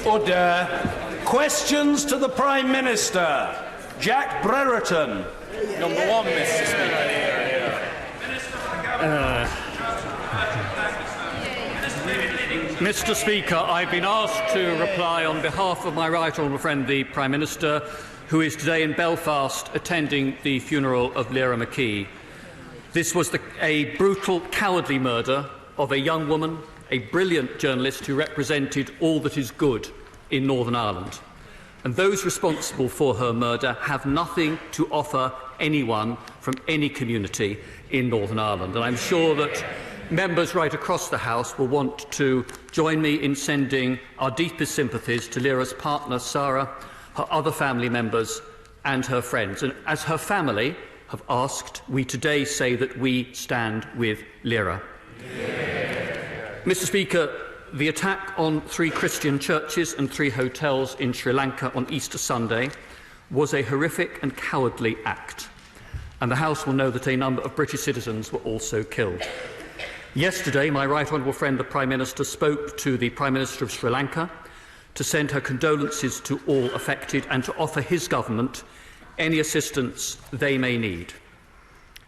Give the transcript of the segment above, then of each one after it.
Order. Questions to the Prime Minister. Jack Brereton. Number one, Mr. Speaker. Mr. Speaker, I've been asked to reply on behalf of my right honourable friend, the Prime Minister, who is today in Belfast attending the funeral of Lyra McKee. This was a brutal, cowardly murder of a young woman, a brilliant journalist who represented all that is good in Northern Ireland. And those responsible for her murder have nothing to offer anyone from any community in Northern Ireland. And I'm sure that members right across the House will want to join me in sending our deepest sympathies to Lyra's partner, Sarah, her other family members and her friends. And as her family have asked, we today say that we stand with Lyra. Mr. Speaker, the attack on 3 Christian churches and 3 hotels in Sri Lanka on Easter Sunday was a horrific and cowardly act, and the House will know that a number of British citizens were also killed. Yesterday, my right honourable friend, the Prime Minister, spoke to the Prime Minister of Sri Lanka to send her condolences to all affected and to offer his government any assistance they may need.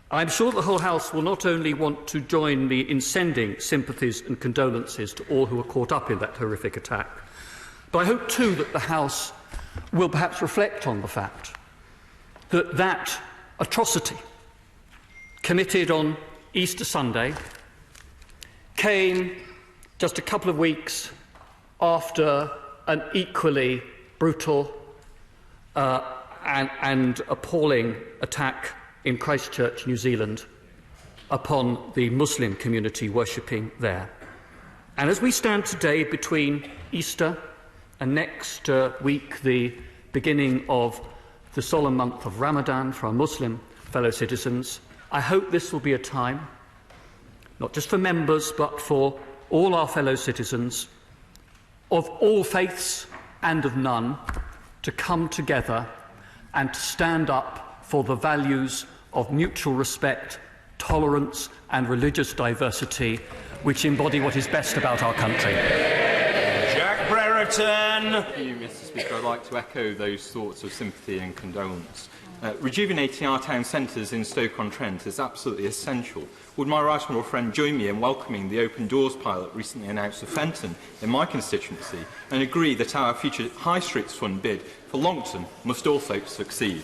I'm sure the whole House will not only want to join me in sending sympathies and condolences to all who were caught up in that horrific attack, but I hope too that the House will perhaps reflect on the fact that that atrocity committed on Easter Sunday came just a couple of weeks after an equally brutal and appalling attack in Christchurch, New Zealand, upon the Muslim community worshipping there. And as we stand today between Easter and next week, the beginning of the solemn month of Ramadan for our Muslim fellow citizens, I hope this will be a time, not just for members, but for all our fellow citizens, of all faiths and of none, to come together and to stand up for the values of mutual respect, tolerance and religious diversity, which embody what is best about our country. Jack Brereton. Thank you, Mr. Speaker. I'd like to echo those thoughts of sympathy and condolence. Rejuvenating our town centres in Stoke-on-Trent is absolutely essential. Would my right honourable friend join me in welcoming the Open Doors pilot recently announced for Fenton in my constituency and agree that our future High Streets Fund bid for Longton must also succeed?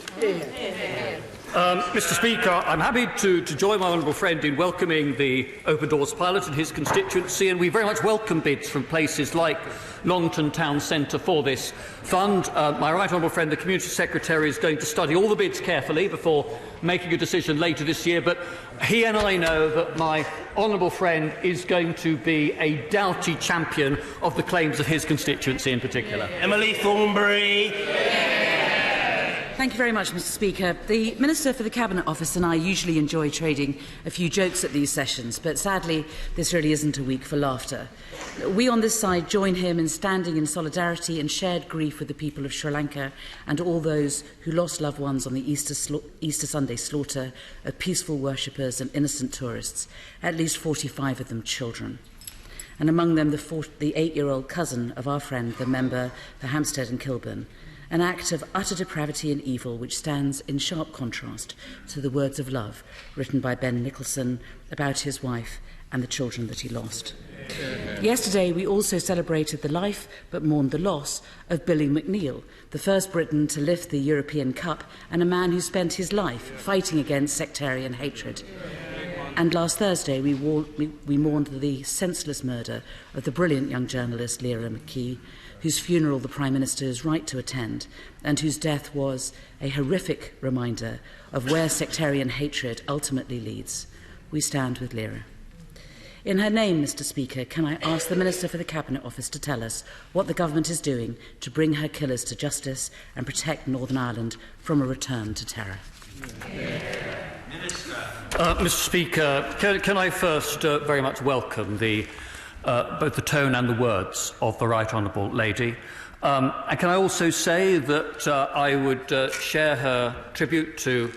Mr. Speaker, I'm happy to join my honourable friend in welcoming the Open Doors pilot and his constituency, and we very much welcome bids from places like Longton Town Centre for this fund. My right honourable friend, the Community Secretary, is going to study all the bids carefully before making a decision later this year, but he and I know that my honourable friend is going to be a doughty champion of the claims of his constituency in particular. Emily Thornberry. Thank you very much, Mr. Speaker. The Minister for the Cabinet Office and I usually enjoy trading a few jokes at these sessions, but sadly this really isn't a week for laughter. We on this side join him in standing in solidarity and shared grief with the people of Sri Lanka and all those who lost loved ones on the Easter Sunday slaughter of peaceful worshippers and innocent tourists, at least 45 of them children. And among them the 8-year-old cousin of our friend, the member for Hampstead and Kilburn, an act of utter depravity and evil which stands in sharp contrast to the words of love written by Ben Nicholson about his wife and the children that he lost. Yesterday we also celebrated the life but mourned the loss of Billy Mcneill, the first Briton to lift the European Cup and a man who spent his life fighting against sectarian hatred. And last Thursday we mourned the senseless murder of the brilliant young journalist Lyra McKee, whose funeral the Prime Minister is right to attend, and whose death was a horrific reminder of where sectarian hatred ultimately leads. We stand with Lyra. In her name, Mr. Speaker, can I ask the Minister for the Cabinet Office to tell us what the Government is doing to bring her killers to justice and protect Northern Ireland from a return to terror? Mr. Speaker, can I first very much welcome both the tone and the words of the Right Honourable Lady. And can I also say that I would share her tribute to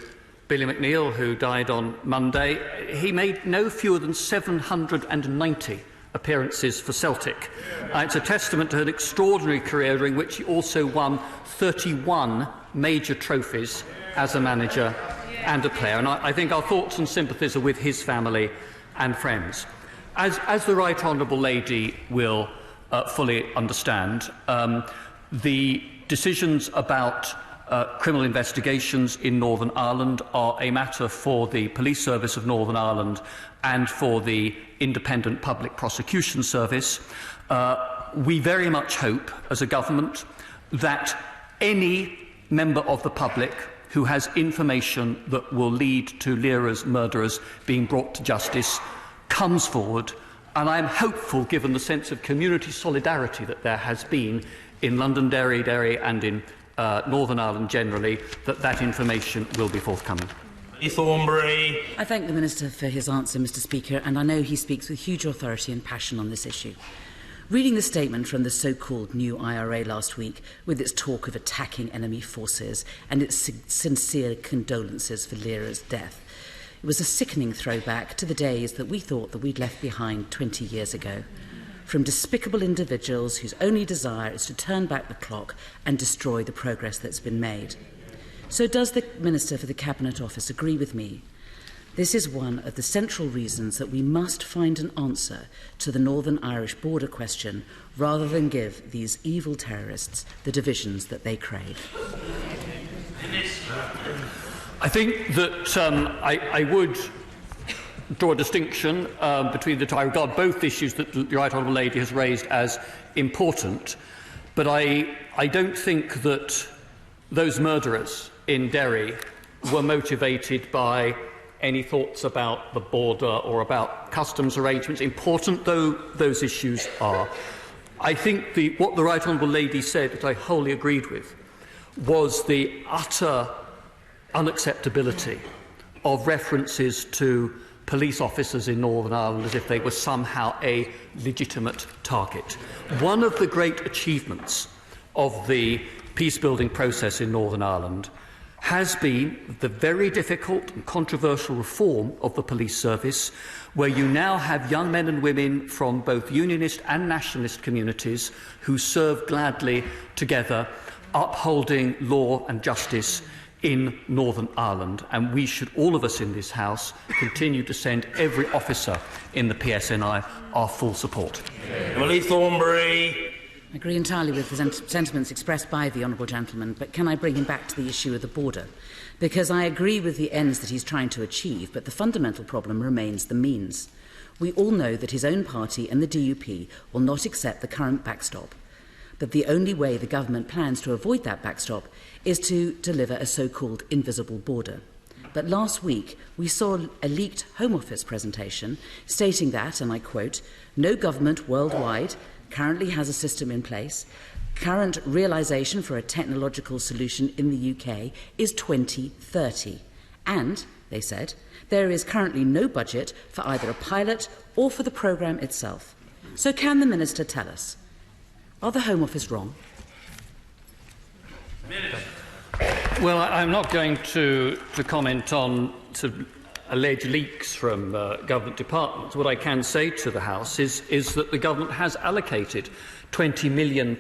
Billy Mcneill, who died on Monday. He made no fewer than 790 appearances for Celtic. It's a testament to an extraordinary career during which he also won 31 major trophies as a manager and a player. And I think our thoughts and sympathies are with his family and friends. As the Right Honourable Lady will fully understand, the decisions about criminal investigations in Northern Ireland are a matter for the Police Service of Northern Ireland and for the Independent Public Prosecution Service. We very much hope, as a government, that any member of the public who has information that will lead to Lyra's murderers being brought to justice comes forward, and I am hopeful, given the sense of community solidarity that there has been in Londonderry and in Northern Ireland generally, that information will be forthcoming. Thornberry. I thank the Minister for his answer, Mr Speaker, and I know he speaks with huge authority and passion on this issue. Reading the statement from the so-called new IRA last week, with its talk of attacking enemy forces and its sincere condolences for Lyra's death, it was a sickening throwback to the days that we thought that we'd left behind 20 years ago. From despicable individuals whose only desire is to turn back the clock and destroy the progress that's been made. So does the Minister for the Cabinet Office agree with me? This is one of the central reasons that we must find an answer to the Northern Irish border question rather than give these evil terrorists the divisions that they crave. I think that I would draw a distinction between the two. I regard both issues that the Right Honourable Lady has raised as important, but I don't think that those murderers in Derry were motivated by any thoughts about the border or about customs arrangements, important though those issues are. I think what the Right Honourable Lady said, that I wholly agreed with, was the utter unacceptability of references to police officers in Northern Ireland as if they were somehow a legitimate target. One of the great achievements of the peace-building process in Northern Ireland has been the very difficult and controversial reform of the police service, where you now have young men and women from both unionist and nationalist communities who serve gladly together, upholding law and justice in Northern Ireland. And we should, all of us in this House, continue to send every officer in the PSNI our full support. Emily Thornberry. I agree entirely with the sentiments expressed by the Honourable Gentleman, but can I bring him back to the issue of the border? Because I agree with the ends that he's trying to achieve, but the fundamental problem remains the means. We all know that his own party and the DUP will not accept the current backstop, but the only way the government plans to avoid that backstop is to deliver a so-called invisible border. But last week, we saw a leaked Home Office presentation stating that, and I quote, "No government worldwide currently has a system in place. Current realisation for a technological solution in the UK is 2030. And, they said, there is currently no budget for either a pilot or for the programme itself." So can the Minister tell us, are the Home Office wrong? Well, I'm not going to comment on sort of alleged leaks from government departments. What I can say to the House is that the government has allocated £20 million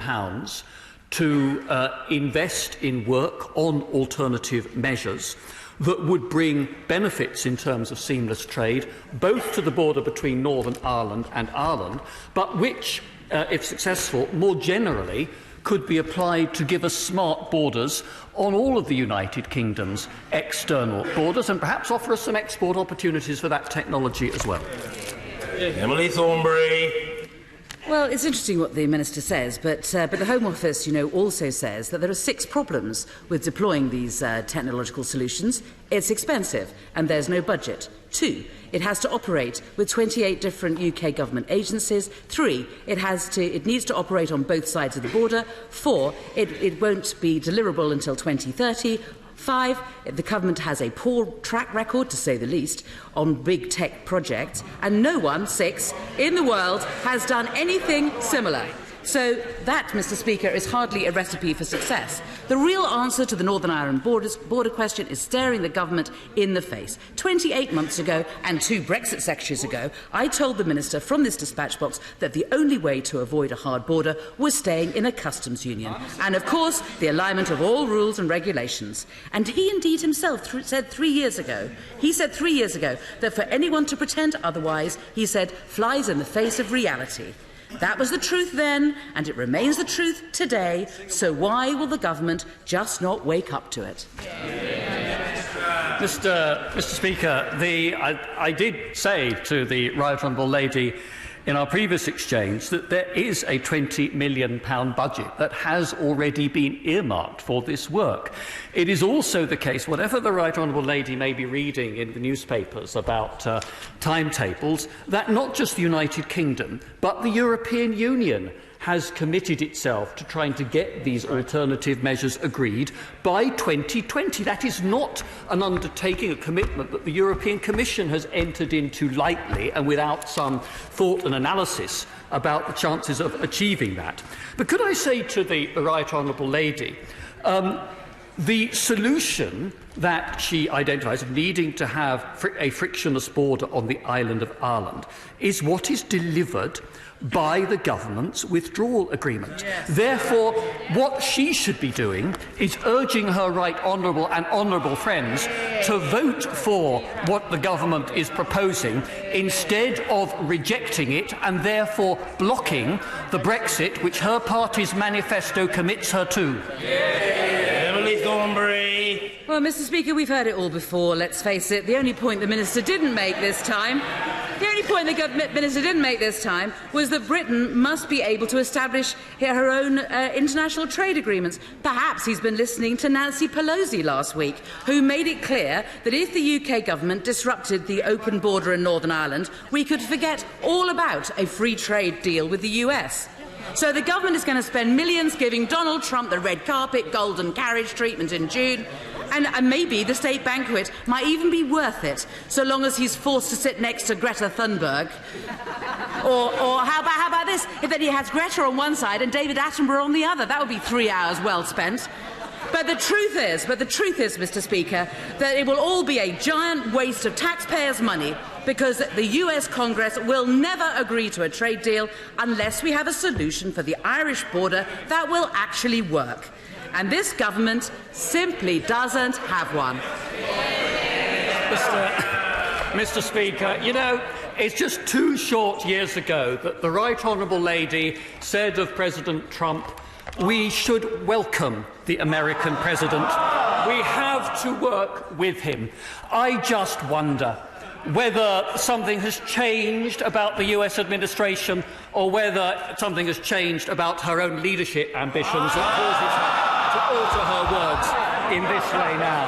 to invest in work on alternative measures that would bring benefits in terms of seamless trade, both to the border between Northern Ireland and Ireland, but which, if successful, more generally could be applied to give us smart borders on all of the United Kingdom's external borders, and perhaps offer us some export opportunities for that technology as well. Emily Thornberry. Well, it's interesting what the Minister says, but the Home Office, also says that there are 6 problems with deploying these technological solutions. It's expensive, and there's no budget. 2, it has to operate with 28 different UK government agencies. 3, it needs to operate on both sides of the border. 4, it won't be deliverable until 2030. 5, the government has a poor track record, to say the least, on big tech projects, and no one, 6, in the world has done anything similar. So that, Mr. Speaker, is hardly a recipe for success. The real answer to the Northern Ireland border question is staring the government in the face. 28 months ago and 2 Brexit secretaries ago, I told the Minister from this dispatch box that the only way to avoid a hard border was staying in a customs union. And, of course, the alignment of all rules and regulations. And he indeed himself said 3 years ago, that for anyone to pretend otherwise, he said, flies in the face of reality. That was the truth then, and it remains the truth today, so why will the government just not wake up to it? Mr. Speaker, I did say to the Right Honourable Lady in our previous exchange that there is a £20 million budget that has already been earmarked for this work. It is also the case, whatever the Right Honourable Lady may be reading in the newspapers about timetables, that not just the United Kingdom, but the European Union has committed itself to trying to get these alternative measures agreed by 2020. That is not an undertaking, a commitment that the European Commission has entered into lightly and without some thought and analysis about the chances of achieving that. But could I say to the Right Honourable Lady, the solution that she identifies of needing to have a frictionless border on the island of Ireland is what is delivered by the government's withdrawal agreement. Yes. Therefore, what she should be doing is urging her right honourable and honourable friends to vote for what the government is proposing instead of rejecting it and therefore blocking the Brexit which her party's manifesto commits her to. Emily Thornberry. Well, Mr. Speaker, we've heard it all before, let's face it. The only point the Minister didn't make this time was that Britain must be able to establish her own international trade agreements. Perhaps he's been listening to Nancy Pelosi last week, who made it clear that if the UK government disrupted the open border in Northern Ireland, we could forget all about a free trade deal with the US. So the government is going to spend millions giving Donald Trump the red carpet, golden carriage treatment in June. And maybe the state banquet might even be worth it, so long as he's forced to sit next to Greta Thunberg. Or how about this? If then he has Greta on one side and David Attenborough on the other. That would be 3 hours well spent. But the truth is, Mr. Speaker, that it will all be a giant waste of taxpayers' money because the US Congress will never agree to a trade deal unless we have a solution for the Irish border that will actually work. And this government simply doesn't have one. Mr. Speaker, you know, it's just 2 short years ago that the Right Honourable Lady said of President Trump, we should welcome the American president. We have to work with him. I just wonder whether something has changed about the US administration or whether something has changed about her own leadership ambitions that causes her to alter her words in this way now.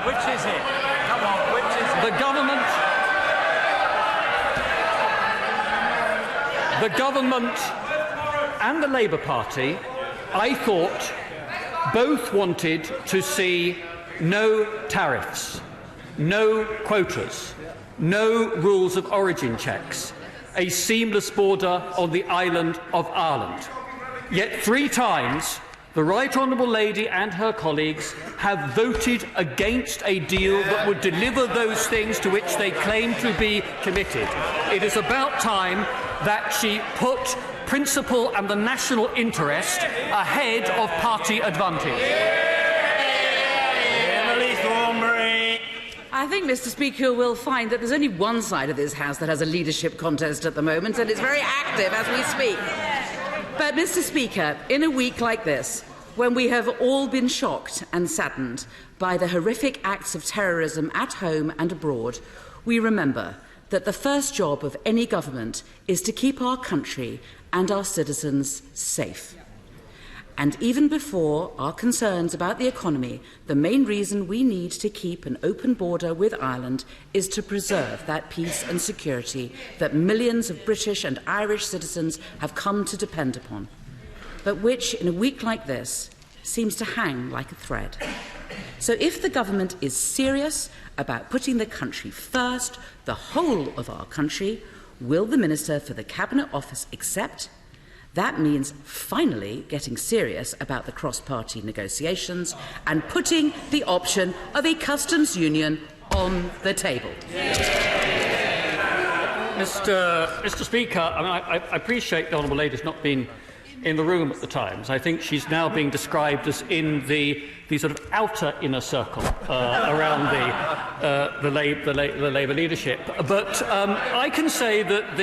Which is it? Come on, which is it? The government and the Labour Party, I thought, both wanted to see no tariffs, no quotas, no rules of origin checks, a seamless border on the island of Ireland. Yet 3 times, the Right Honourable Lady and her colleagues have voted against a deal that would deliver those things to which they claim to be committed. It is about time that she put principle and the national interest ahead of party advantage. Emily Thornberry. I think, Mr. Speaker, we'll find that there's only one side of this House that has a leadership contest at the moment, and it's very active as we speak. But, Mr. Speaker, in a week like this, when we have all been shocked and saddened by the horrific acts of terrorism at home and abroad, we remember that the first job of any government is to keep our country and our citizens safe. And even before our concerns about the economy, the main reason we need to keep an open border with Ireland is to preserve that peace and security that millions of British and Irish citizens have come to depend upon, but which, in a week like this, seems to hang like a thread. So if the government is serious about putting the country first, the whole of our country, Will the Minister for the Cabinet Office accept? That means finally getting serious about the cross-party negotiations and putting the option of a customs union on the table. Mr. Speaker, I appreciate the Honourable Lady's not been in the room at the Times. I think she's now being described as in the sort of outer inner circle around the Labour leadership. But I can say that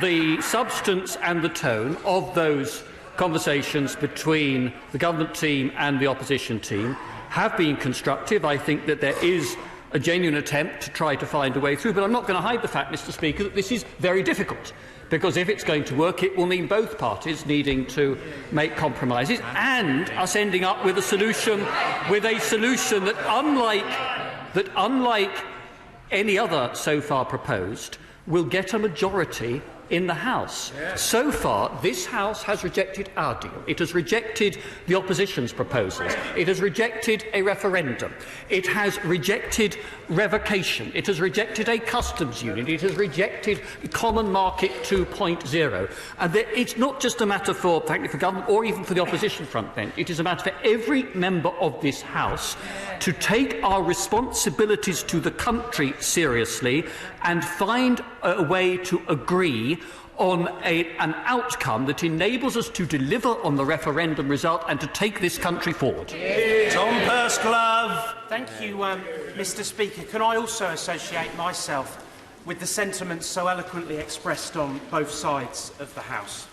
the substance and the tone of those conversations between the government team and the opposition team have been constructive. I think that there is a genuine attempt to try to find a way through, but I'm not going to hide the fact, Mr. Speaker, that this is very difficult, because if it's going to work, it will mean both parties needing to make compromises and us ending up with a solution that, unlike any other so far proposed, will get a majority in the House. So far, this House has rejected our deal. It has rejected the opposition's proposals. It has rejected a referendum. It has rejected revocation. It has rejected a customs union. It has rejected Common Market 2.0. And it's not just a matter for government or even for the opposition front bench. It is a matter for every member of this House to take our responsibilities to the country seriously and find a way to agree on an outcome that enables us to deliver on the referendum result and to take this country forward. Tom Pursglove. Thank you, Mr. Speaker. Can I also associate myself with the sentiments so eloquently expressed on both sides of the House?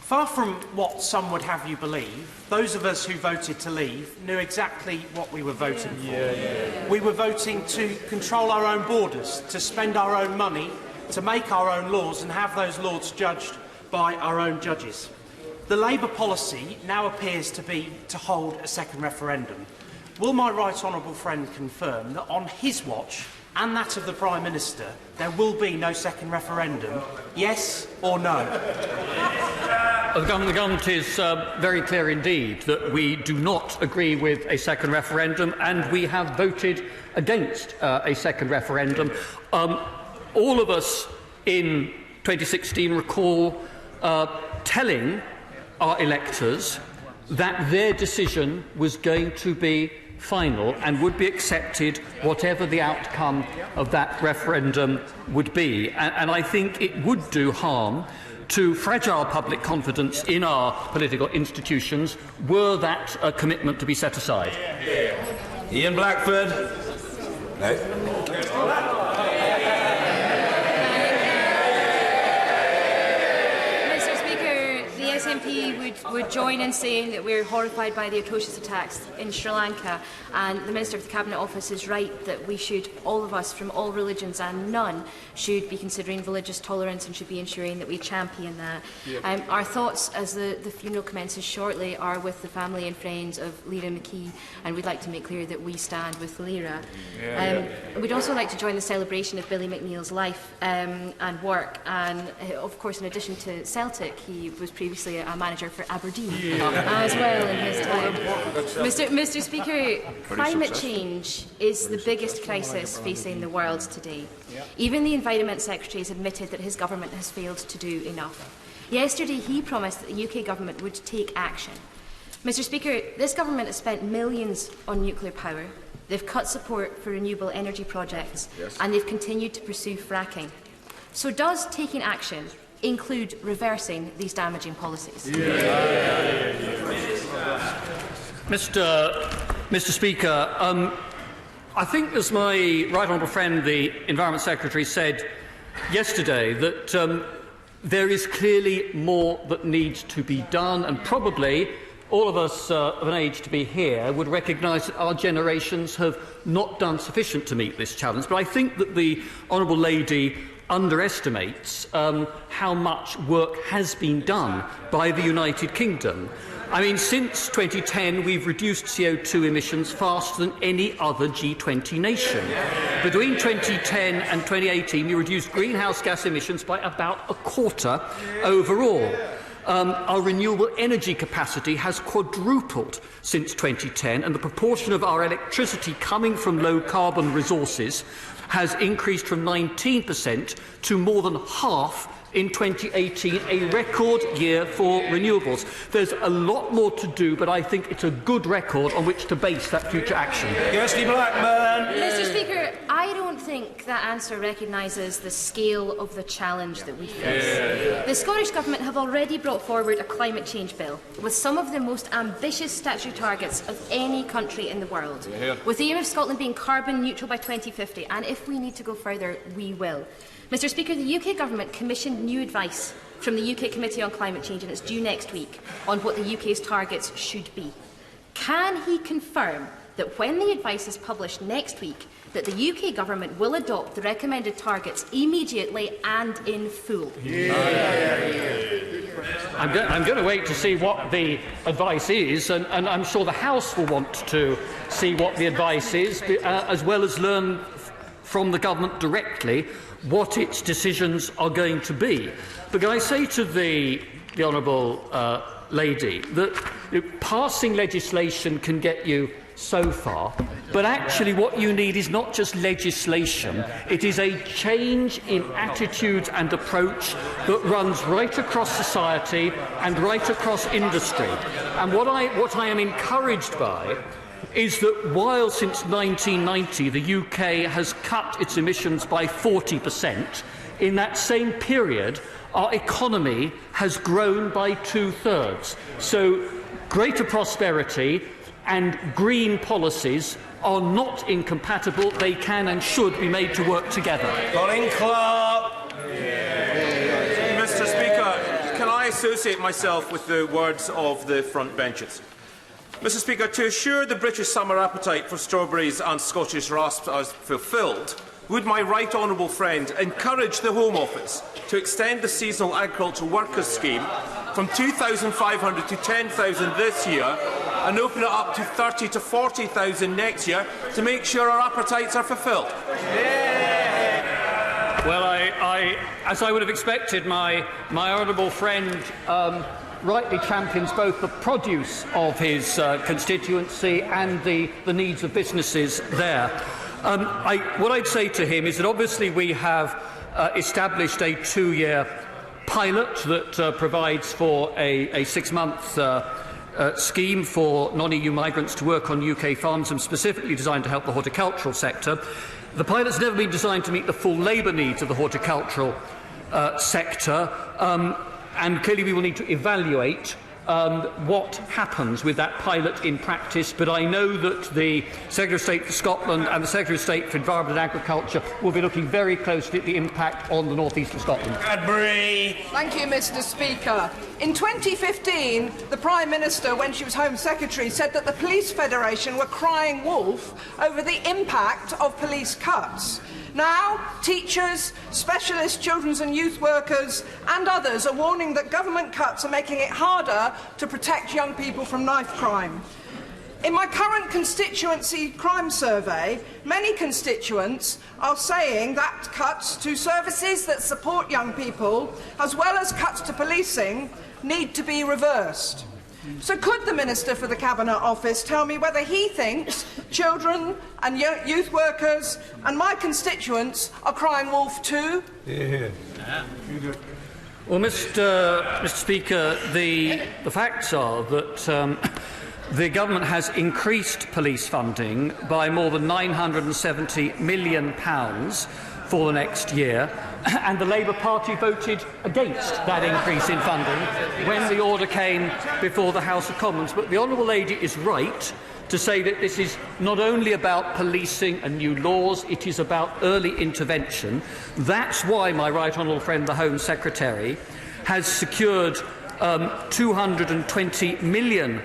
Far from what some would have you believe, those of us who voted to leave knew exactly what we were voting for. We were voting to control our own borders, to spend our own money, to make our own laws and have those laws judged by our own judges. The Labour policy now appears to be to hold a second referendum. Will my right honourable friend confirm that on his watch and that of the Prime Minister there will be no second referendum, yes or no? The government is very clear indeed that we do not agree with a second referendum, and we have voted against a second referendum. All of us in 2016 recall telling our electors that their decision was going to be final and would be accepted whatever the outcome of that referendum would be. And I think it would do harm to fragile public confidence in our political institutions were that a commitment to be set aside. Ian Blackford. No. Would join in saying that we're horrified by the atrocious attacks in Sri Lanka, and the Minister of the Cabinet Office is right that we should, all of us from all religions and none, should be considering religious tolerance and should be ensuring that we champion that. Our thoughts as the funeral commences shortly are with the family and friends of Lyra McKee, and we'd like to make clear that we stand with Lyra. We'd also like to join the celebration of Billy Mcneill's life and work, and of course in addition to Celtic he was previously a manager for Aberdeen as well in his time. Mr. Speaker, climate change is the biggest crisis facing the world today. Even the Environment Secretary has admitted that his government has failed to do enough. Yesterday he promised that the UK government would take action. Mr. Speaker, this government has spent millions on nuclear power, they've cut support for renewable energy projects, and they've continued to pursue fracking. So does taking action include reversing these damaging policies? Mr. Speaker, I think, as my right honourable friend, the Environment Secretary, said yesterday, that there is clearly more that needs to be done, and probably all of us of an age to be here would recognise that our generations have not done sufficient to meet this challenge. But I think that the Honourable Lady underestimates how much work has been done by the United Kingdom. I mean, since 2010, we've reduced CO2 emissions faster than any other G20 nation. Between 2010 and 2018, we reduced greenhouse gas emissions by about a quarter overall. Our renewable energy capacity has quadrupled since 2010, and the proportion of our electricity coming from low-carbon resources has increased from 19% to more than half in 2018, a record year for renewables. There's a lot more to do, but I think it's a good record on which to base that future action. Kirsty Blackburn. Mr. Speaker, I don't think that answer recognises the scale of the challenge that we face. The Scottish Government have already brought forward a climate change bill with some of the most ambitious statutory targets of any country in the world, with the aim of Scotland being carbon neutral by 2050, and if we need to go further, we will. Mr. Speaker, the UK Government commissioned new advice from the UK Committee on Climate Change, and it's due next week, on what the UK's targets should be. Can he confirm that when the advice is published next week, that the UK Government will adopt the recommended targets immediately and in full? I'm going to wait to see what the advice is, and I'm sure the House will want to see what the advice is, as well as learn from the Government directly what its decisions are going to be. But can I say to the Honourable lady that passing legislation can get you so far, but actually what you need is not just legislation, it is a change in attitudes and approach that runs right across society and right across industry. And what I am encouraged by is that while since 1990 the UK has cut its emissions by 40%, in that same period our economy has grown by 2/3. So greater prosperity and green policies are not incompatible. They can and should be made to work together. Colin Clark. Mr. Speaker, can I associate myself with the words of the front benches? Mr. Speaker, to assure the British summer appetite for strawberries and Scottish rasps is fulfilled, would my right honourable friend encourage the Home Office to extend the seasonal agricultural workers scheme from 2,500 to 10,000 this year and open it up to 30 to 40,000 next year to make sure our appetites are fulfilled? Well, as I would have expected, my honourable friend rightly champions both the produce of his constituency and the needs of businesses there. What I'd say to him is that obviously we have established a 2-year pilot that provides for a 6-month scheme for non-EU migrants to work on UK farms, and specifically designed to help the horticultural sector. The pilot's never been designed to meet the full labour needs of the horticultural sector, and clearly we will need to evaluate what happens with that pilot in practice, but I know that the Secretary of State for Scotland and the Secretary of State for Environment and Agriculture will be looking very closely at the impact on the north east of Scotland. Cadbury. Thank you, Mr. Speaker. In 2015, the Prime Minister, when she was Home Secretary, said that the Police Federation were crying wolf over the impact of police cuts. Now, teachers, specialist children's and youth workers and others are warning that government cuts are making it harder to protect young people from knife crime. In my current constituency crime survey, many constituents are saying that cuts to services that support young people, as well as cuts to policing, need to be reversed. So could the Minister for the Cabinet Office tell me whether he thinks children and youth workers and my constituents are crying wolf too? Well, Mr. Speaker, the facts are that the government has increased police funding by more than £970 million for the next year, and the Labour Party voted against that increase in funding when the order came before the House of Commons. But the Honourable Lady is right to say that this is not only about policing and new laws, it is about early intervention. That's why my right honourable friend, the Home Secretary, has secured £220 million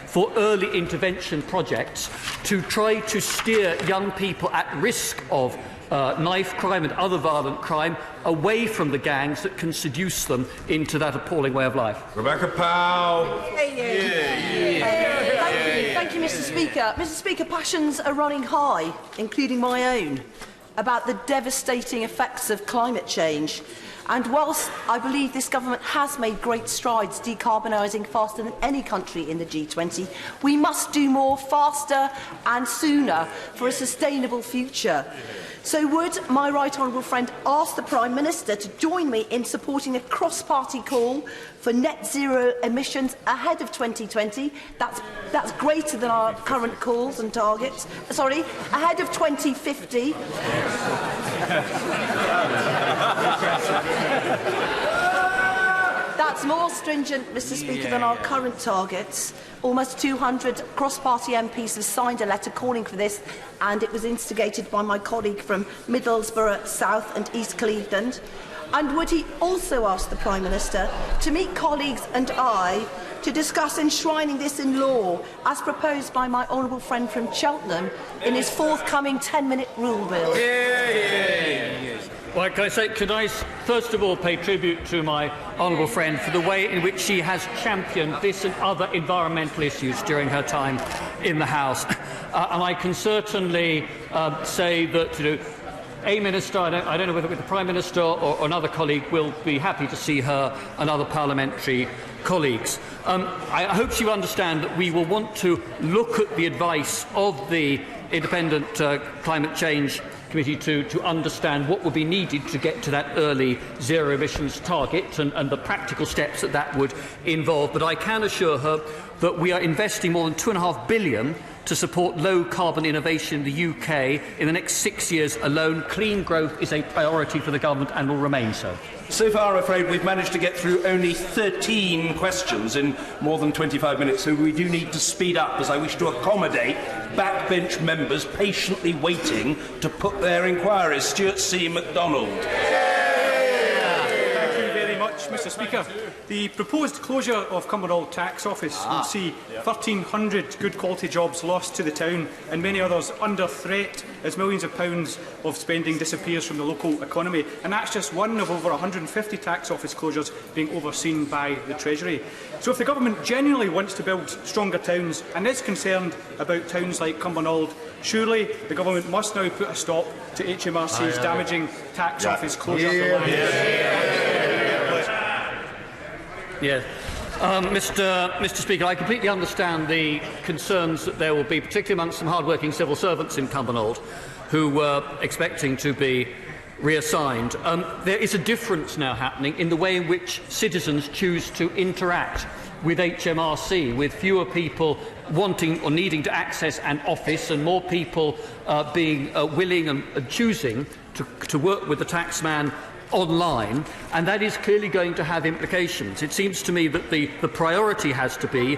for early intervention projects to try to steer young people at risk of knife crime and other violent crime away from the gangs that can seduce them into that appalling way of life. Rebecca Powell. Thank you, Mr. Speaker. Mr. Speaker, passions are running high, including my own, about the devastating effects of climate change. And whilst I believe this government has made great strides decarbonising faster than any country in the G20, we must do more faster and sooner for a sustainable future. So would my right honourable friend ask the Prime Minister to join me in supporting a cross-party call for net zero emissions ahead of 2020? That's greater than our current calls and targets. Sorry, ahead of 2050. That's more stringent, Mr. Speaker, than our current targets. Almost 200 cross-party MPs have signed a letter calling for this, and it was instigated by my colleague from Middlesbrough South and East Cleveland. And would he also ask the Prime Minister to meet colleagues and I to discuss enshrining this in law, as proposed by my honourable friend from Cheltenham in his forthcoming 10-minute rule bill? Well, can I first of all pay tribute to my honourable friend for the way in which she has championed this and other environmental issues during her time in the House. And I can certainly say that, a minister, I don't know whether with the Prime Minister or another colleague, will be happy to see her and other parliamentary colleagues. I hope you understand that we will want to look at the advice of the Independent Climate Change Committee to understand what would be needed to get to that early zero emissions target and the practical steps that would involve. But I can assure her that we are investing more than £2.5 billion to support low-carbon innovation in the UK in the next 6 years alone. Clean growth is a priority for the government and will remain so. So far, I'm afraid we've managed to get through only 13 questions in more than 25 minutes, so we do need to speed up, as I wish to accommodate backbench members patiently waiting to put their inquiries. Stuart C. MacDonald. Mr. Speaker, the proposed closure of Cumbernauld Tax Office will see 1,300 good quality jobs lost to the town and many others under threat as millions of pounds of spending disappears from the local economy. And that's just one of over 150 tax office closures being overseen by the Treasury. So if the government genuinely wants to build stronger towns and is concerned about towns like Cumbernauld, surely the government must now put a stop to HMRC's damaging tax office closure. Yes. Mr. Speaker, I completely understand the concerns that there will be, particularly amongst some hard-working civil servants in Cumbernauld, who were expecting to be reassigned. There is a difference now happening in the way in which citizens choose to interact with HMRC, with fewer people wanting or needing to access an office and more people being willing and choosing to work with the taxman online, and that is clearly going to have implications. It seems to me that the priority has to be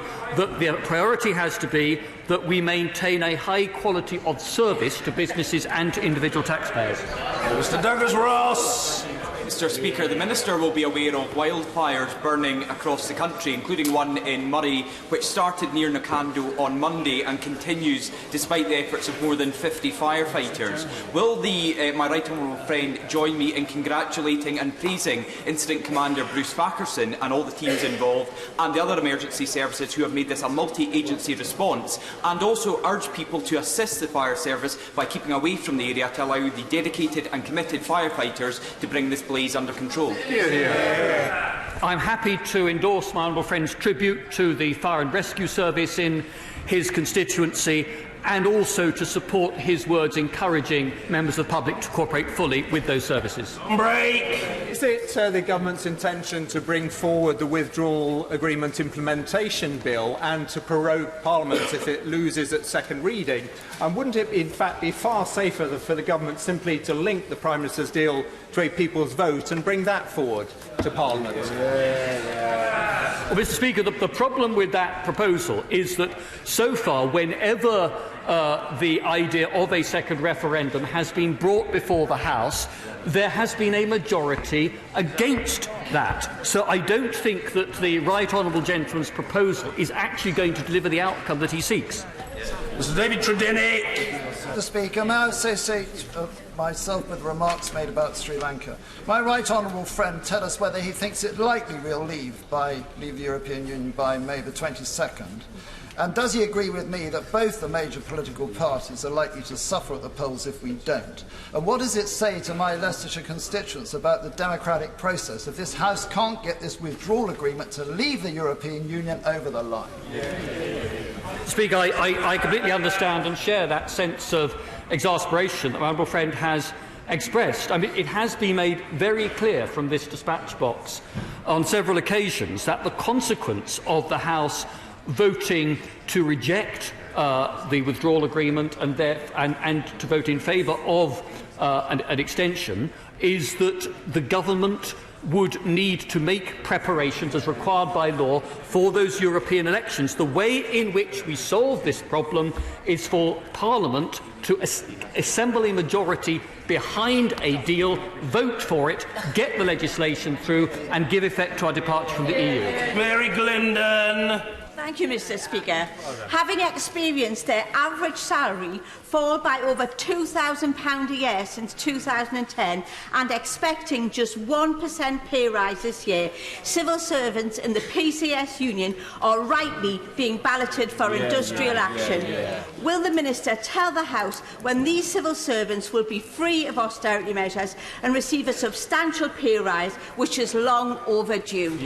that we maintain a high quality of service to businesses and to individual taxpayers. Mr. Douglas Ross. Mr. Speaker, the Minister will be aware of wildfires burning across the country, including one in Murray, which started near Nakando on Monday and continues despite the efforts of more than 50 firefighters. Will my right honourable friend join me in congratulating and praising Incident Commander Bruce Fackerson and all the teams involved and the other emergency services who have made this a multi-agency response, and also urge people to assist the fire service by keeping away from the area to allow the dedicated and committed firefighters to bring this blaze under control? I'm happy to endorse my honourable friend's tribute to the Fire and Rescue Service in his constituency, and also to support his words encouraging members of the public to cooperate fully with those services. Is it the government's intention to bring forward the withdrawal agreement implementation bill and to prorogue Parliament if it loses at second reading? And wouldn't it in fact be far safer for the government simply to link the Prime Minister's deal to a people's vote and bring that forward to Parliament? Well, Mr. Speaker, the problem with that proposal is that so far, whenever the idea of a second referendum has been brought before the House, there has been a majority against that. So I don't think that the right honourable gentleman's proposal is actually going to deliver the outcome that he seeks. Mr. David Tredennick. Mr. Speaker, may I associate myself with remarks made about Sri Lanka? My right honourable friend tell us whether he thinks it likely we'll leave the European Union by May the 22nd. And does he agree with me that both the major political parties are likely to suffer at the polls if we don't? And what does it say to my Leicestershire constituents about the democratic process if this House can't get this withdrawal agreement to leave the European Union over the line? Speaker, I completely understand and share that sense of exasperation that my honourable friend has expressed. I mean, it has been made very clear from this dispatch box on several occasions that the consequence of the House voting to reject the withdrawal agreement and to vote in favour of an extension is that the government would need to make preparations as required by law for those European elections. The way in which we solve this problem is for Parliament to assemble a majority behind a deal, vote for it, get the legislation through and give effect to our departure from the EU. Mary Glendon. Thank you, Mr. Speaker. Having experienced their average salary fall by over £2,000 a year since 2010 and expecting just 1% pay rise this year, civil servants in the PCS union are rightly being balloted for industrial action. Will the Minister tell the House when these civil servants will be free of austerity measures and receive a substantial pay rise which is long overdue?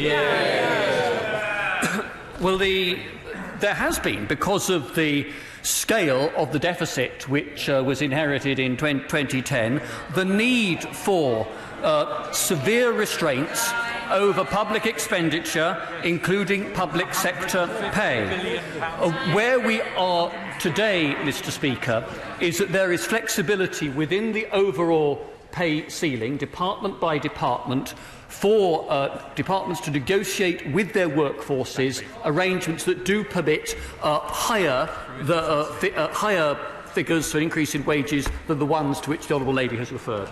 Well, there has been, because of the scale of the deficit which was inherited in 2010, the need for severe restraints over public expenditure, including public sector pay. Where we are today, Mr. Speaker, is that there is flexibility within the overall pay ceiling, department by department, for departments to negotiate with their workforces arrangements that do permit higher figures for an increase in wages than the ones to which the Honourable Lady has referred.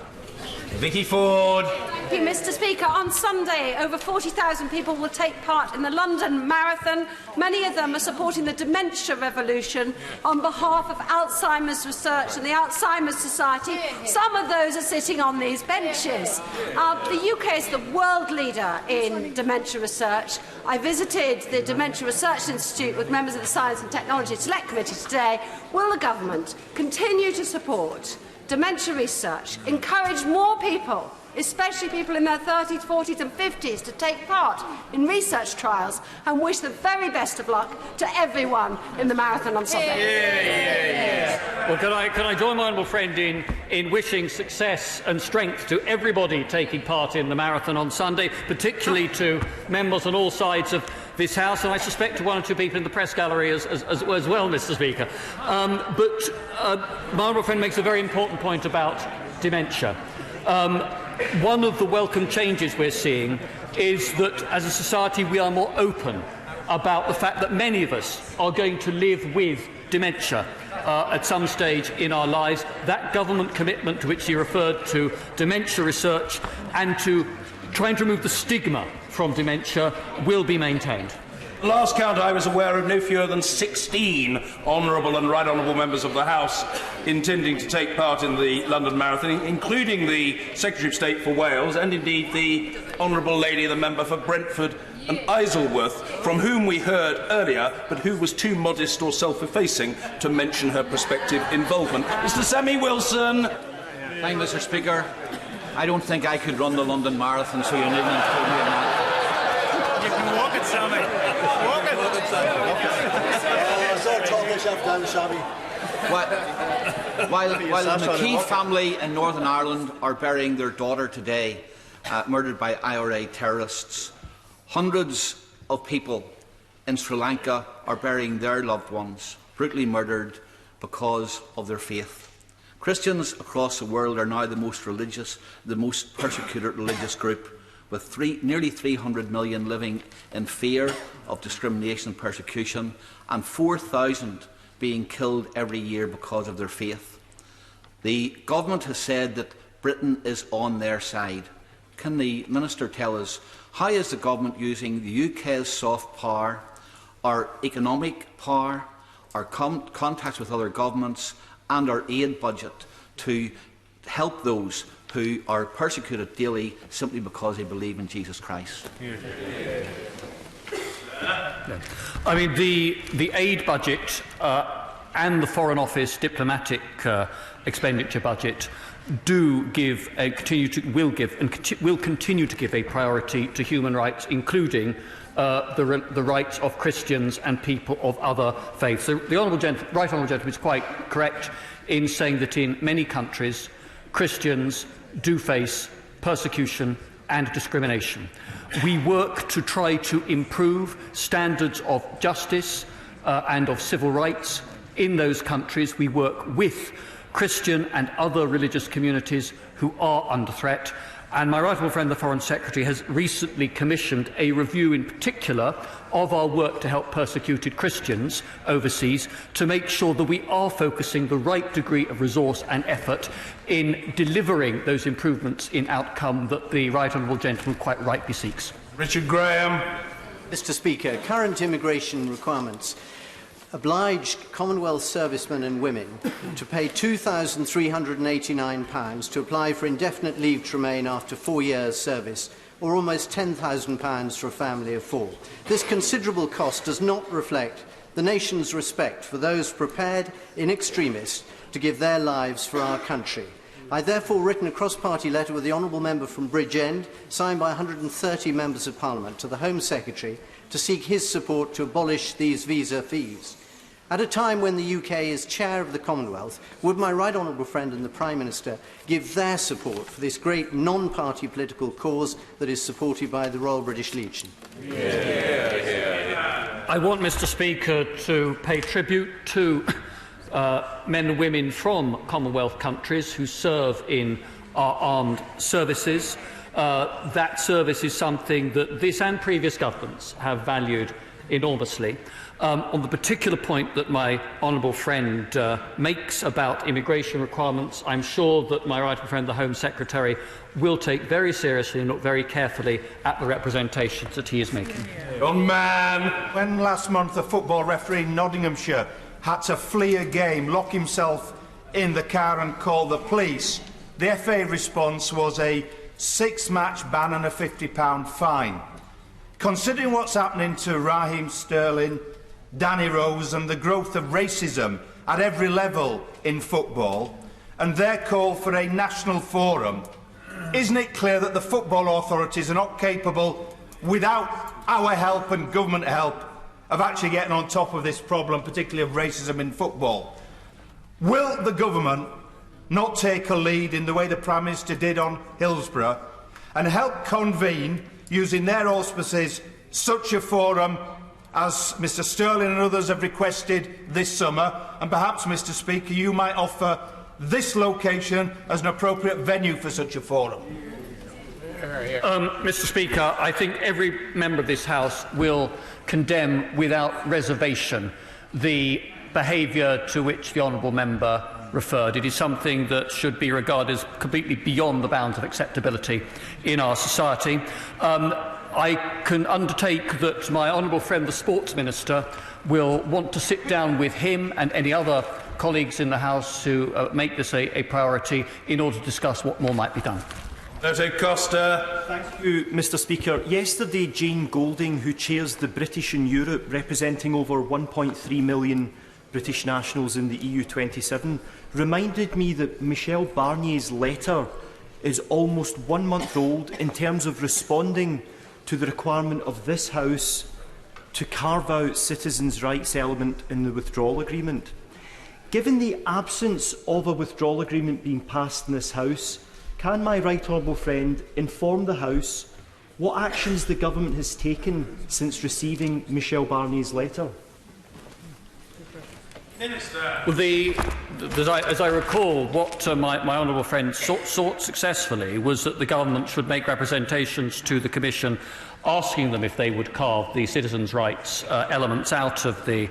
Vicky Ford. Thank you, Mr. Speaker. On Sunday, over 40,000 people will take part in the London Marathon. Many of them are supporting the Dementia Revolution on behalf of Alzheimer's research and the Alzheimer's Society. Some of those are sitting on these benches. The UK is the world leader in dementia research. I visited the Dementia Research Institute with members of the Science and Technology Select Committee today. Will the government continue to support dementia research, encourage more people, especially people in their 30s, 40s and 50s, to take part in research trials, and wish the very best of luck to everyone in the marathon on Sunday? Well, can I join my honourable friend in wishing success and strength to everybody taking part in the marathon on Sunday, particularly to members on all sides of this House, and I suspect to one or two people in the press gallery as well, Mr. Speaker. But my honourable friend makes a very important point about dementia. One of the welcome changes we're seeing is that, as a society, we are more open about the fact that many of us are going to live with dementia at some stage in our lives. That government commitment to which he referred to dementia research and to trying to remove the stigma from dementia will be maintained. Last count, I was aware of no fewer than 16 honourable and right honourable members of the House intending to take part in the London Marathon, including the Secretary of State for Wales and indeed the Honourable Lady, the member for Brentford and Isleworth, from whom we heard earlier, but who was too modest or self-effacing to mention her prospective involvement. Mr. Sammy Wilson. Thank you, Mr. Speaker. I don't think I could run the London Marathon, so you needn't have told me that. You can walk it, Sammy. While the McKee family in Northern Ireland are burying their daughter today, murdered by IRA terrorists, hundreds of people in Sri Lanka are burying their loved ones, brutally murdered because of their faith. Christians across the world are now the most persecuted religious group, with nearly 300 million living in fear of discrimination and persecution, and 4,000 being killed every year because of their faith. The government has said that Britain is on their side. Can the Minister tell us, how is the government using the UK's soft power, our economic power, our contacts with other governments and our aid budget to help those who are persecuted daily simply because they believe in Jesus Christ? I mean, the aid budget and the Foreign Office diplomatic expenditure budget will continue to give a priority to human rights, including the rights of Christians and people of other faiths. So the Right Honourable Gentleman is quite correct in saying that in many countries, Christians do face persecution and discrimination. We work to try to improve standards of justice and of civil rights in those countries. We work with Christian and other religious communities who are under threat. And my right honourable friend, the Foreign Secretary, has recently commissioned a review in particular of our work to help persecuted Christians overseas, to make sure that we are focusing the right degree of resource and effort in delivering those improvements in outcome that the right honourable gentleman quite rightly seeks. Richard Graham. Mr. Speaker, current immigration requirements oblige Commonwealth servicemen and women to pay £2,389 to apply for indefinite leave to remain after 4 years' service, or almost £10,000 for a family of 4. This considerable cost does not reflect the nation's respect for those prepared in extremis to give their lives for our country. I therefore written a cross-party letter with the Honourable Member from Bridgend, signed by 130 Members of Parliament, to the Home Secretary to seek his support to abolish these visa fees. At a time when the UK is chair of the Commonwealth, would my right honourable friend and the Prime Minister give their support for this great non-party political cause that is supported by the Royal British Legion? I want, Mr. Speaker, to pay tribute to men and women from Commonwealth countries who serve in our armed services. That service is something that this and previous governments have valued enormously. On the particular point that my honourable friend makes about immigration requirements, I'm sure that my right honourable friend, the Home Secretary, will take very seriously and look very carefully at the representations that he is making. Young man. When last month a football referee in Nottinghamshire had to flee a game, lock himself in the car and call the police, the FA response was a 6-match ban and a £50 fine. Considering what's happening to Raheem Sterling, Danny Rose and the growth of racism at every level in football, and their call for a national forum, isn't it clear that the football authorities are not capable, without our help and government help, of actually getting on top of this problem, particularly of racism in football? Will the government not take a lead in the way the Prime Minister did on Hillsborough and help convene, using their auspices, such a forum as Mr Sterling and others have requested this summer? And perhaps, Mr Speaker, you might offer this location as an appropriate venue for such a forum. Mr Speaker, I think every member of this House will condemn without reservation the behaviour to which the honourable member referred. It is something that should be regarded as completely beyond the bounds of acceptability in our society. I can undertake that my honourable friend, the Sports Minister, will want to sit down with him and any other colleagues in the House who make this a priority in order to discuss what more might be done. Senator Costa. Thank you, Mr Speaker. Yesterday, Jane Golding, who chairs the British in Europe, representing over 1.3 million British nationals in the EU27, reminded me that Michel Barnier's letter is almost 1 month old in terms of responding to the requirement of this House to carve out citizens' rights element in the withdrawal agreement. Given the absence of a withdrawal agreement being passed in this House, can my right honourable friend inform the House what actions the government has taken since receiving Michel Barnier's letter? Well, as I recall, what my honourable friend sought successfully was that the government should make representations to the Commission, asking them if they would carve the citizens' rights elements out of the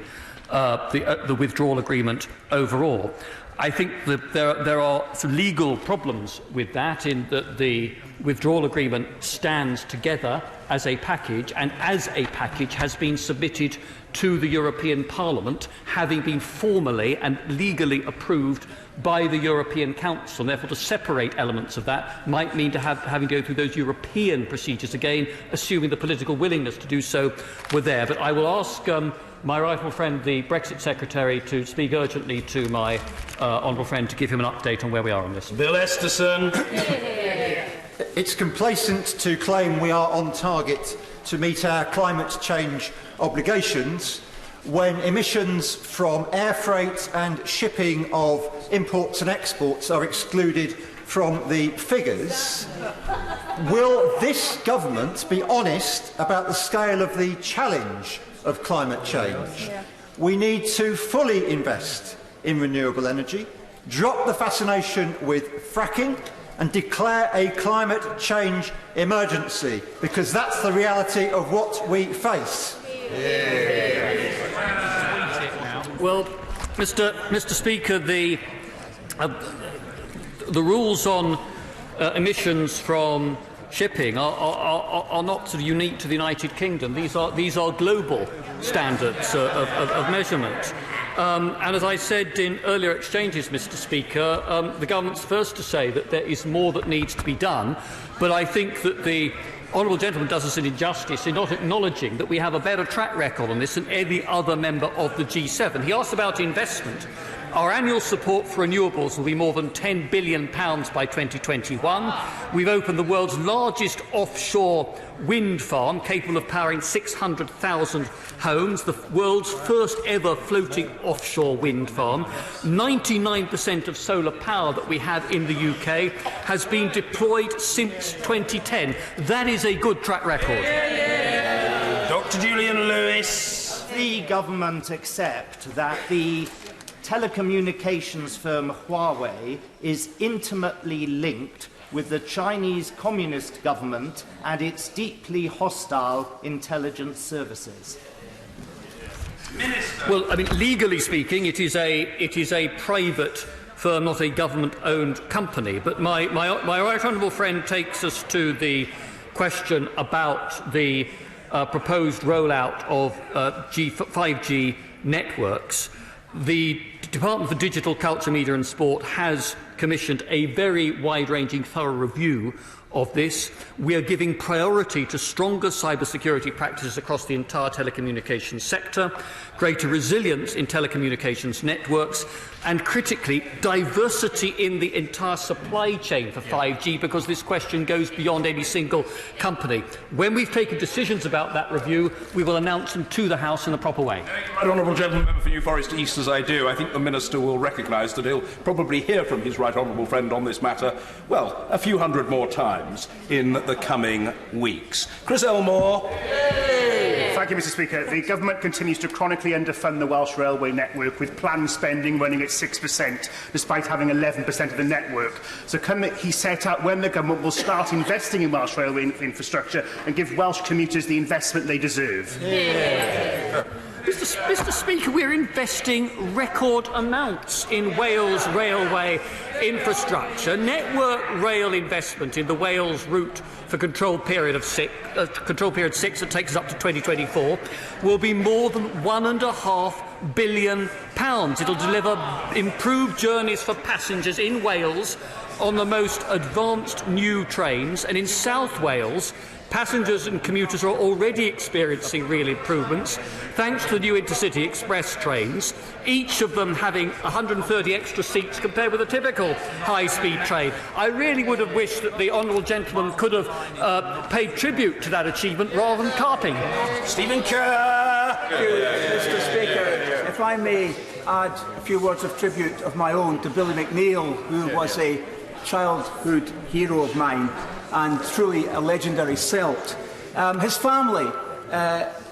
withdrawal agreement overall. I think that there are some legal problems with that, in that the withdrawal agreement stands together as a package, and as a package has been submitted to the European Parliament, having been formally and legally approved by the European Council. And therefore, to separate elements of that might mean having to go through those European procedures again, assuming the political willingness to do so were there. But I will ask my right friend, the Brexit Secretary, to speak urgently to my honourable friend to give him an update on where we are on this. Bill Esterson. It's complacent to claim we are on target to meet our climate change obligations when emissions from air freight and shipping of imports and exports are excluded from the figures. Will this government be honest about the scale of the challenge of climate change? We need to fully invest in renewable energy, drop the fascination with fracking, and declare a climate change emergency, because that's the reality of what we face. Well, Mr. Speaker, the rules on emissions from shipping are not sort of unique to the United Kingdom. These are global standards of measurement. And as I said in earlier exchanges, Mr. Speaker, the government's first to say that there is more that needs to be done, but I think that the honourable gentleman does us an injustice in not acknowledging that we have a better track record on this than any other member of the G7. He asked about investment. Our annual support for renewables will be more than £10 billion by 2021. We've opened the world's largest offshore wind farm, capable of powering 600,000 homes, the world's first ever floating offshore wind farm. 99% of solar power that we have in the UK has been deployed since 2010. That is a good track record. Dr. Julian Lewis. The government accept that the telecommunications firm Huawei is intimately linked with the Chinese Communist government and its deeply hostile intelligence services? Well, I mean, legally speaking, it is a private firm, not a government-owned company. But my right honourable friend takes us to the question about the proposed rollout of 5G networks. The Department for Digital, Culture, Media and Sport has commissioned a very wide-ranging, thorough review of this. We are giving priority to stronger cybersecurity practices across the entire telecommunications sector, greater resilience in telecommunications networks, and critically, diversity in the entire supply chain for 5G, because this question goes beyond any single company. When we've taken decisions about that review, we will announce them to the House in a proper way. Right honourable gentleman, member for New Forest East, as I do, I think the Minister will recognise that he'll probably hear from his right honourable friend on this matter, well, a few hundred more times in the coming weeks. Chris Elmore. Thank you, Mr. Speaker. The government continues to chronically underfund the Welsh railway network, with planned spending running at 6%, despite having 11% of the network. So can he set out when the government will start investing in Welsh railway infrastructure and give Welsh commuters the investment they deserve? Mr. Speaker, we're investing record amounts in Wales railway infrastructure. Network rail investment in the Wales route for control period 6 that takes us up to 2024 will be more than £1.5 billion. It'll deliver improved journeys for passengers in Wales on the most advanced new trains, and in South Wales, passengers and commuters are already experiencing real improvements thanks to the new Intercity Express trains, each of them having 130 extra seats compared with a typical high-speed train. I really would have wished that the honourable gentleman could have paid tribute to that achievement rather than carping. Stephen Kerr. Mr. Speaker, if I may add a few words of tribute of my own to Billy Mcneill, who was a childhood hero of mine and truly a legendary Celt. His family,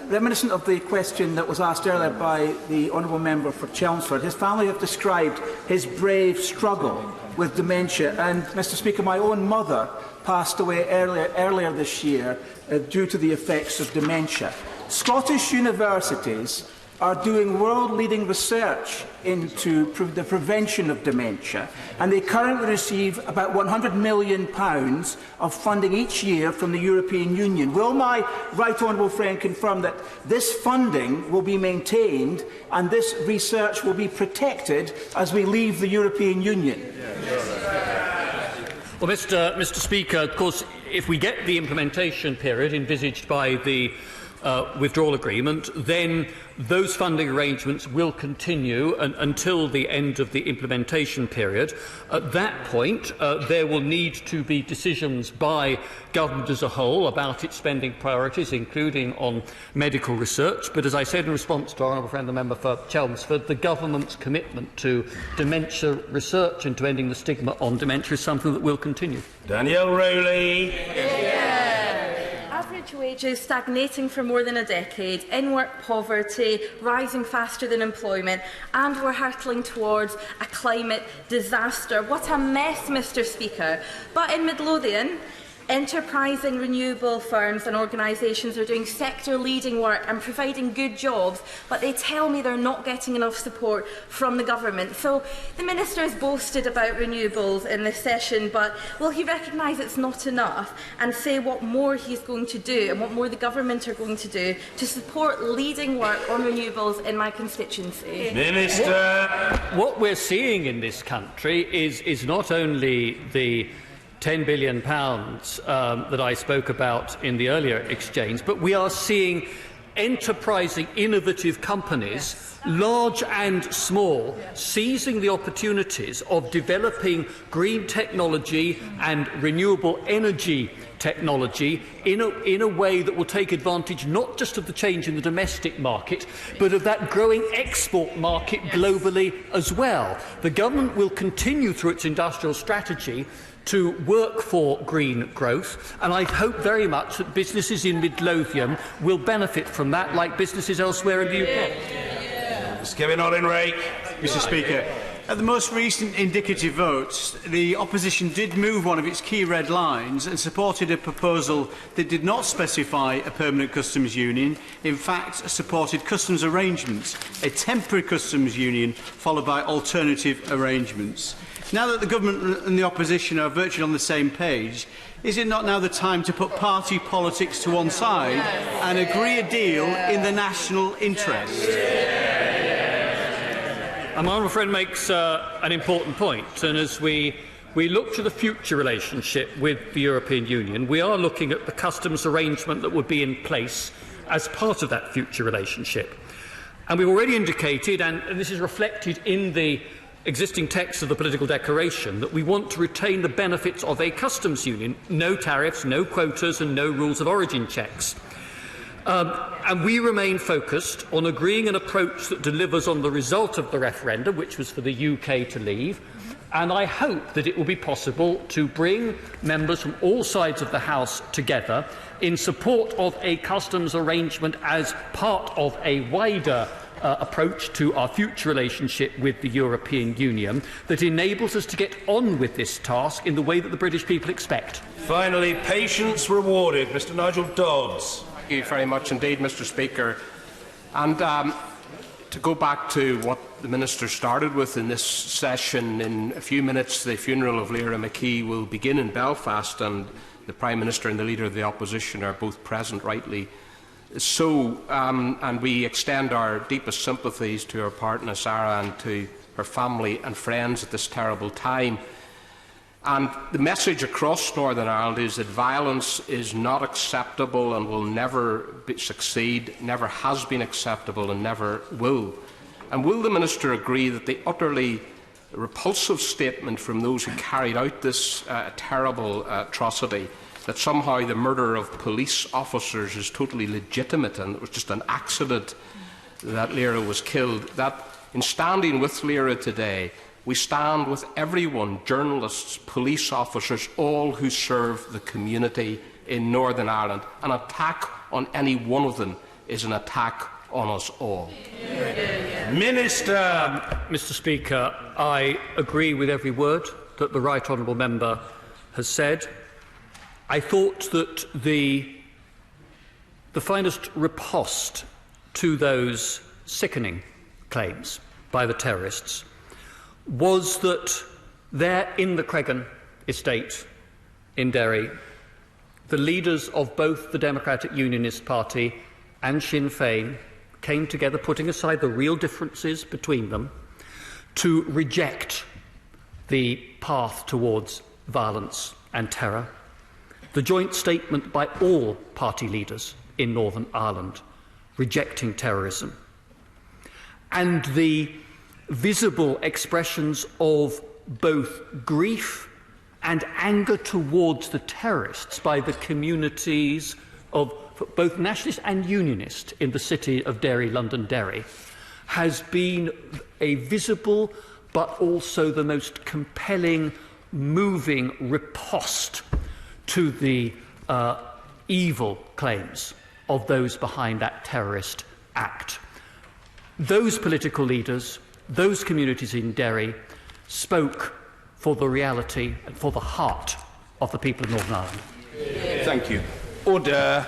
reminiscent of the question that was asked earlier by the honourable member for Chelmsford, his family have described his brave struggle with dementia. And, Mr. Speaker, my own mother passed away earlier this year due to the effects of dementia. Scottish universities are doing world-leading research into the prevention of dementia, and they currently receive about £100 million of funding each year from the European Union. Will my right honourable friend confirm that this funding will be maintained and this research will be protected as we leave the European Union? Well, Mr. Speaker, of course, if we get the implementation period envisaged by the withdrawal agreement, then those funding arrangements will continue until the end of the implementation period. At that point, there will need to be decisions by government as a whole about its spending priorities, including on medical research. But as I said in response to our honourable friend, the member for Chelmsford, the government's commitment to dementia research and to ending the stigma on dementia is something that will continue. Danielle Rowley. Average wages stagnating for more than a decade, in-work poverty rising faster than employment, and we're hurtling towards a climate disaster. What a mess, Mr. Speaker. But in Midlothian, enterprising renewable firms and organisations are doing sector-leading work and providing good jobs, but they tell me they're not getting enough support from the government. So the Minister has boasted about renewables in this session, but will he recognise it's not enough and say what more he's going to do and what more the government are going to do to support leading work on renewables in my constituency? Minister. What we're seeing in this country is not only the £10 billion that I spoke about in the earlier exchange, but we are seeing enterprising, innovative companies, large and small, seizing the opportunities of developing green technology and renewable energy technology in a way that will take advantage not just of the change in the domestic market, but of that growing export market globally as well. The government will continue through its industrial strategy to work for green growth, and I hope very much that businesses in Midlothian will benefit from that, like businesses elsewhere in the UK. What's going on, Enrique? Mr. Speaker, at the most recent indicative votes, the opposition did move one of its key red lines and supported a proposal that did not specify a permanent customs union, in fact supported customs arrangements, a temporary customs union followed by alternative arrangements. Now that the government and the opposition are virtually on the same page, is it not now the time to put party politics to one side and agree a deal in the national interest? My honourable friend makes an important point, and as we look to the future relationship with the European Union, we are looking at the customs arrangement that would be in place as part of that future relationship. And we've already indicated, and this is reflected in the existing text of the political declaration, that we want to retain the benefits of a customs union: no tariffs, no quotas and no rules of origin checks. And we remain focused on agreeing an approach that delivers on the result of the referendum, which was for the UK to leave. And I hope that it will be possible to bring members from all sides of the House together in support of a customs arrangement as part of a wider approach to our future relationship with the European Union that enables us to get on with this task in the way that the British people expect. Finally, patience rewarded. Mr. Nigel Dodds. Thank you very much indeed, Mr. Speaker. And to go back to what the Minister started with in this session, in a few minutes the funeral of Lyra McKee will begin in Belfast, and the Prime Minister and the Leader of the Opposition are both present, rightly so, and we extend our deepest sympathies to her partner Sarah and to her family and friends at this terrible time. And the message across Northern Ireland is that violence is not acceptable and will never succeed, never has been acceptable and never will. And will the Minister agree that the utterly repulsive statement from those who carried out this terrible atrocity, that somehow the murder of police officers is totally legitimate and it was just an accident that Lyra was killed, that in standing with Lyra today, we stand with everyone, journalists, police officers, all who serve the community in Northern Ireland. An attack on any one of them is an attack on us all. Minister. Mr. Speaker, I agree with every word that the right honourable member has said. I thought that the finest riposte to those sickening claims by the terrorists was that there in the Cregan estate in Derry, the leaders of both the Democratic Unionist Party and Sinn Féin came together, putting aside the real differences between them, to reject the path towards violence and terror. The joint statement by all party leaders in Northern Ireland rejecting terrorism, and the visible expressions of both grief and anger towards the terrorists by the communities of both nationalist and unionist in the city of Derry, Londonderry, has been a visible but also the most compelling, moving riposte to the evil claims of those behind that terrorist act. Those political leaders, those communities in Derry, spoke for the reality and for the heart of the people of Northern Ireland. Thank you. Order.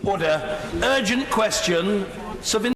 Order. Urgent question.